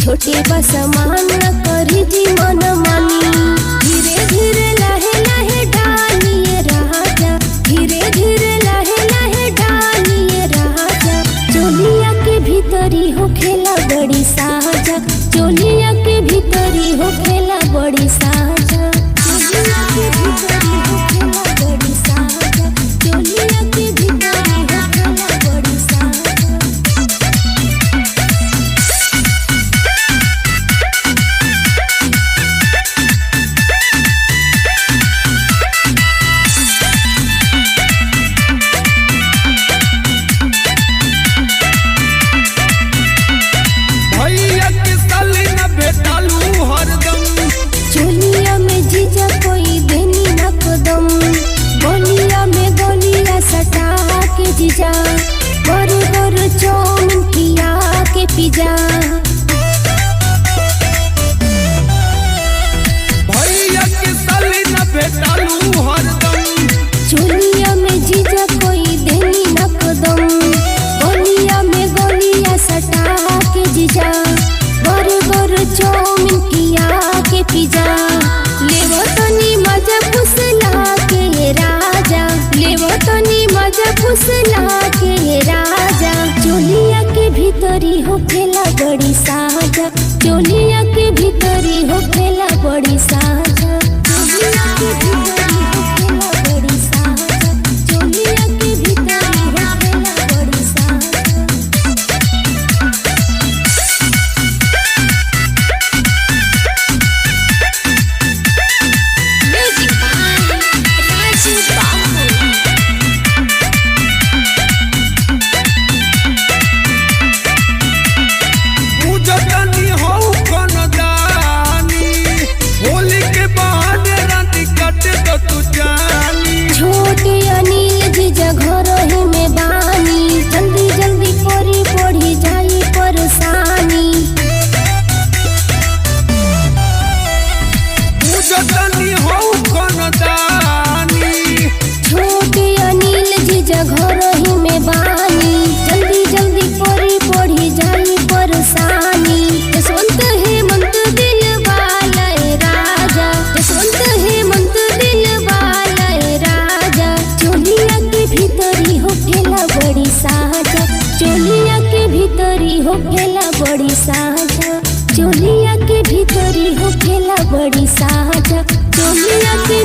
छोटे बसमान करी जी मन मानी, धीरे धीरे लहे लहे डालिए राजा, धीरे धीरे लहे लहे डालिए राजा। चोलिया के भीतरी हो खेला बड़ी साजा, चोलिया के भीतरी हो खेला बड़ी साजा, चोलिया के भीतरी हो खेला बड़ी साजा, चोलिया के भीतरी हो खेला बड़ी साजा। चोलिया में जीजा कोई देनी न कदम, गोलिया में गोलिया सटा के जीजा, बर्गर चाउमीन किया के पिज्जा। भैया के साली न भेटालू हरदम, चोलिया में जीजा कोई देनी न कदम, गोलिया में गोलिया सटा के जीजा, बर्गर चाउमीन किया के पिज्जा। लेवो तनी मजा फुसला के राजा, लेवो तनी मजा फुसला के राजा। चोलिया के भीतरी हो खेला बड़ी साजा, चोलिया के भीतरी हो खेला बड़ी साजा, चोलिया के भीतरी हो खेला बड़ी साजा, चोलिया के भीतरी हो खेला बड़ी साजा। छोटे अनिल जीजा घर ही में बानी, जल्दी जल्दी परी पढ़ी जाई परेशानी। छोटे अनिल जीजा घर ही में बानी, जल्दी जल्दी परी पढ़ी जाई परेशानी। जसवंत हेमंत दिल वाला राजा, जसवंत हेमंत दिल वाला राजा। चोलिया के भीतरी हो खेला बड़ी साजा, चोलिया के भीतरी हो खेला बड़ी साजा, चोलिया के भीतरी हो खेला बड़ी साजा, चोलिया के